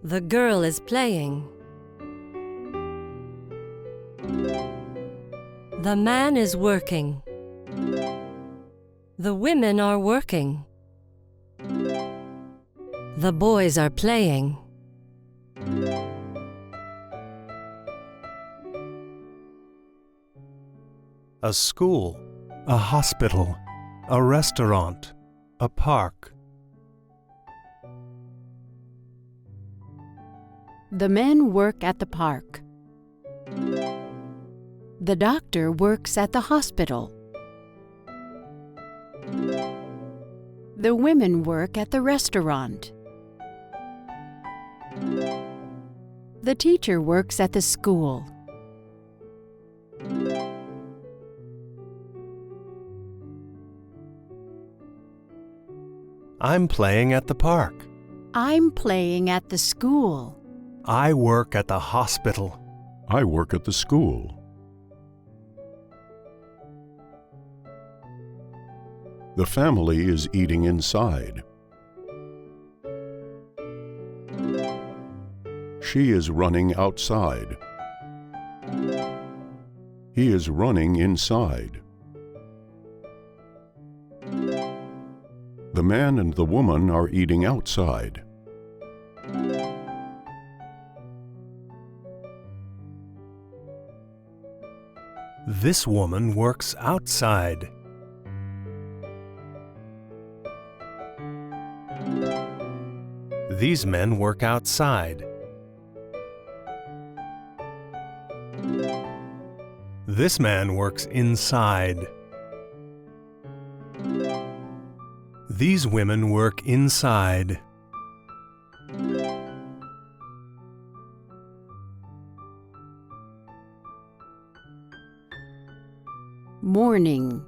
The girl is playing. The man is working. The women are working. The boys are playing. A school, a hospital, a restaurant, a park. The men work at the park. The doctor works at the hospital. The women work at the restaurant. The teacher works at the school. I'm playing at the park. I'm playing at the school. I work at the hospital. I work at the school. The family is eating inside. She is running outside. He is running inside. The man and the woman are eating outside. This woman works outside. These men work outside. This man works inside. These women work inside. Morning,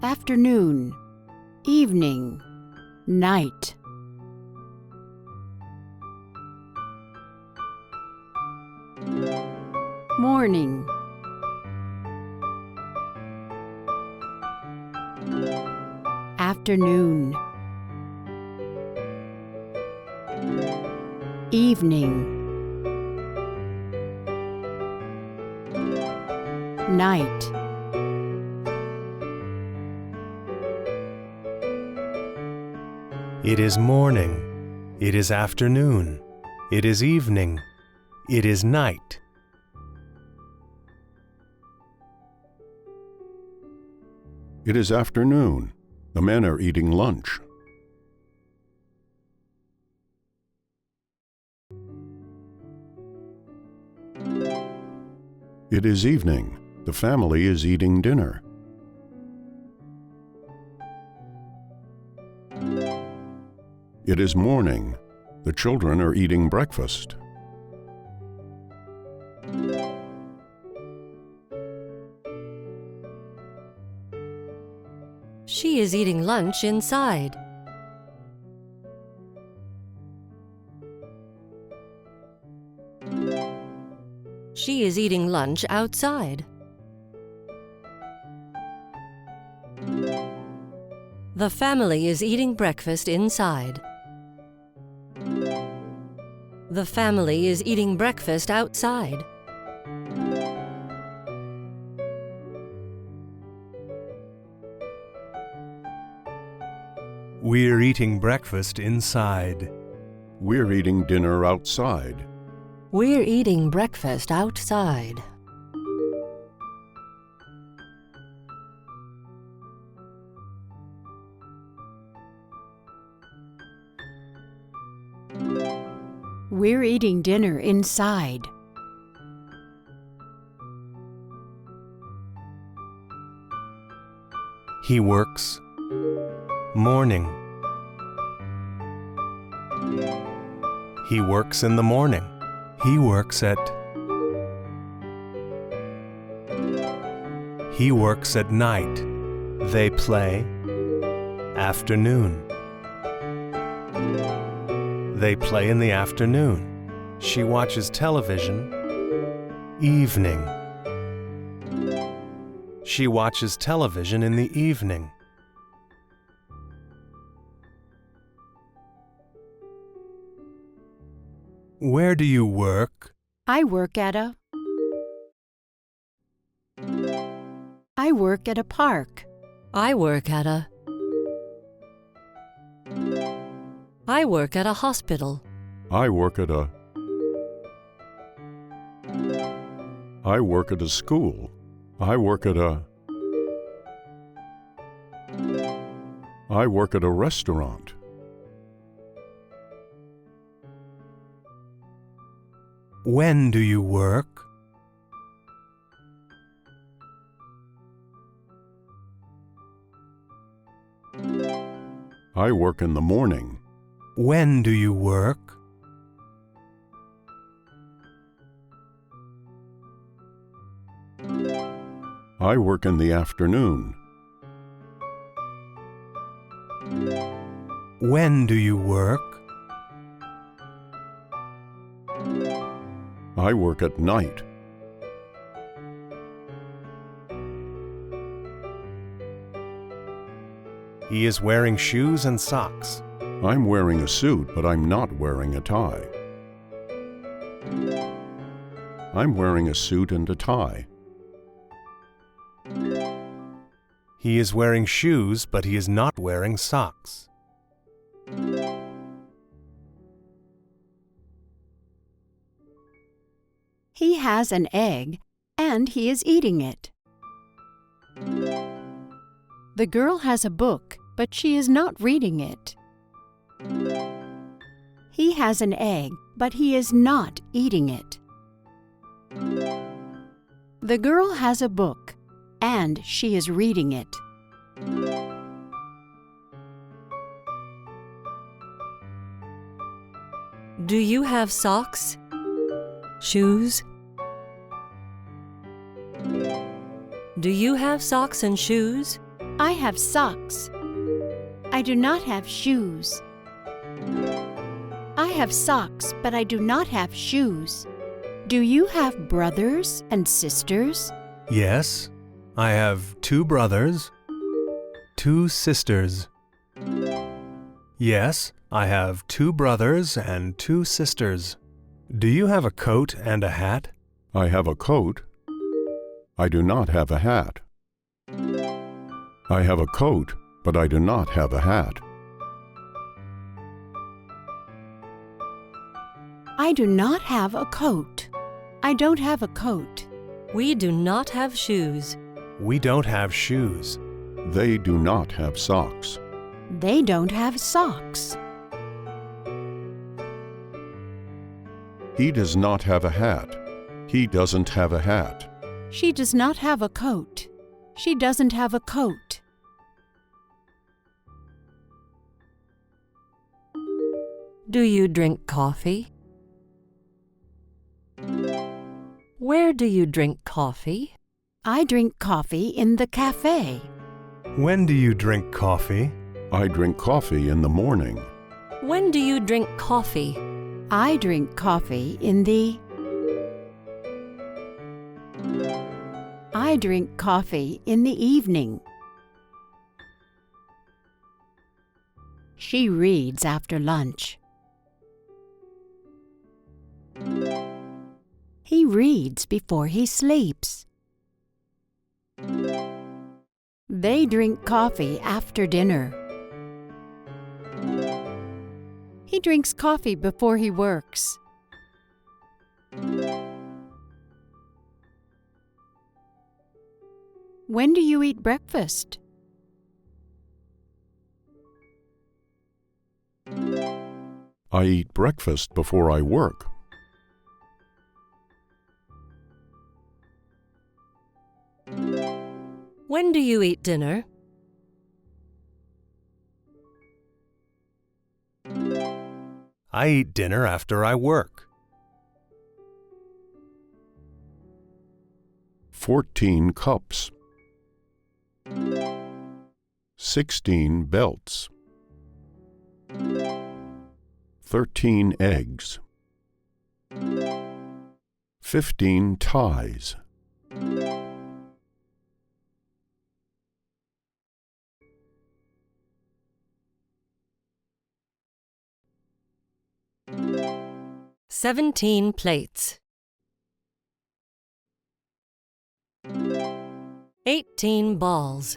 afternoon, evening, night. Morning. Afternoon. Evening. Night. It is morning. It is afternoon. It is evening. It is night. It is afternoon. The men are eating lunch. It is evening. The family is eating dinner. It is morning. The children are eating breakfast. She is eating lunch inside. She is eating lunch outside. The family is eating breakfast inside. The family is eating breakfast outside. We're eating breakfast inside. We're eating dinner outside. We're eating breakfast outside. We're eating dinner inside. He works. Morning. He works in the morning. He works at. He works at night. They play. Afternoon. They play in the afternoon. She watches television. Evening. She watches television in the evening. Where do you work? I work at a park. I work at a hospital. I work at a school. I work at a restaurant. When do you work? I work in the morning. When do you work? I work in the afternoon. When do you work? I work at night. He is wearing shoes and socks. I'm wearing a suit, but I'm not wearing a tie. I'm wearing a suit and a tie. He is wearing shoes, but he is not wearing socks. He has an egg, and he is eating it. The girl has a book, but she is not reading it. He has an egg, but he is not eating it. The girl has a book, and she is reading it. Do you have socks? Shoes? Do you have socks and shoes? I have socks. I do not have shoes. I have socks, but I do not have shoes. Do you have brothers and sisters? Yes, I have 2 brothers, 2 sisters. Yes, I have 2 brothers and 2 sisters. Do you have a coat and a hat? I have a coat. I do not have a hat. I have a coat, but I do not have a hat. I do not have a coat. I don't have a coat. We do not have shoes. We don't have shoes. They do not have socks. They don't have socks. He does not have a hat. He doesn't have a hat. She does not have a coat. She doesn't have a coat. Do you drink coffee? Where do you drink coffee? I drink coffee in the cafe. When do you drink coffee? I drink coffee in the morning. When do you drink coffee? I drink coffee in the... I drink coffee in the evening. She reads after lunch. He reads before he sleeps. They drink coffee after dinner. He drinks coffee before he works. When do you eat breakfast? I eat breakfast before I work. When do you eat dinner? I eat dinner after I work. 14 cups. 16 belts. 13 eggs. 15 ties. 17 plates. 18 balls.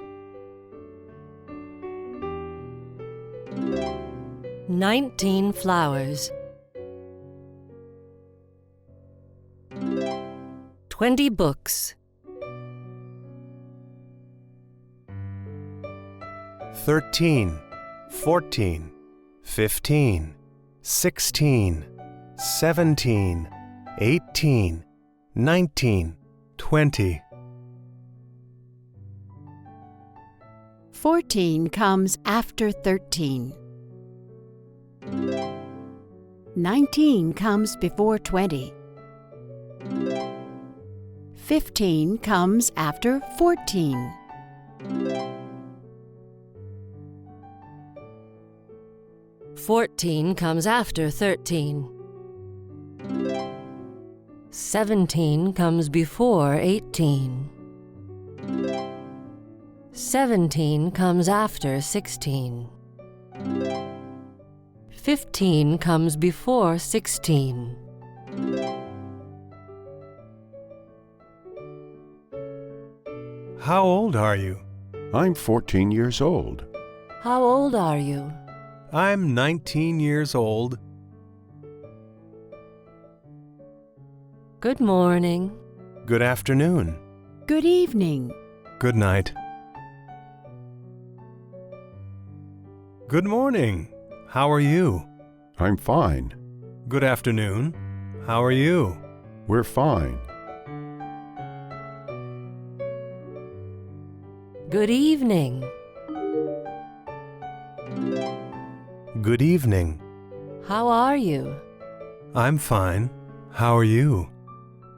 19 flowers. 20 books. 13, 14, 15, 16, 17, 18, 19, 20. 14 comes after 13. 19 comes before 20. 15 comes after 14. 14 comes after 13. 17 comes before 18. 17 comes after 16. 15 comes before 16. How old are you? I'm 14 years old. How old are you? I'm 19 years old. Good morning. Good afternoon. Good evening. Good night. Good morning. How are you? I'm fine. Good afternoon. How are you? We're fine. Good evening. Good evening. How are you? I'm fine. How are you?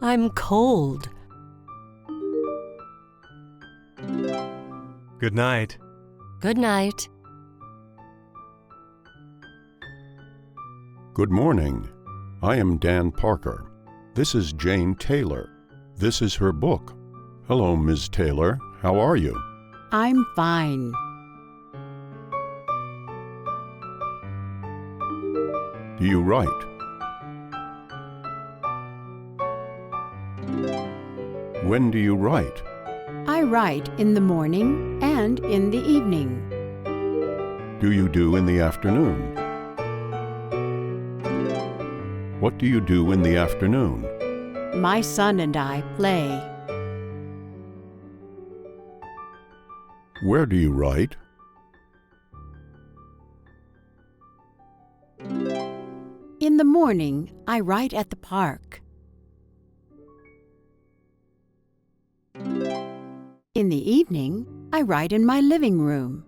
I'm cold. Good night. Good night. Good morning. I am Dan Parker. This is Jane Taylor. This is her book. Hello, Ms. Taylor. How are you? I'm fine. Do you write? When do you write? I write in the morning and in the evening. Do you do in the afternoon? What do you do in the afternoon? My son and I play. Where do you write? In the morning, I write at the park. In the evening, I write in my living room.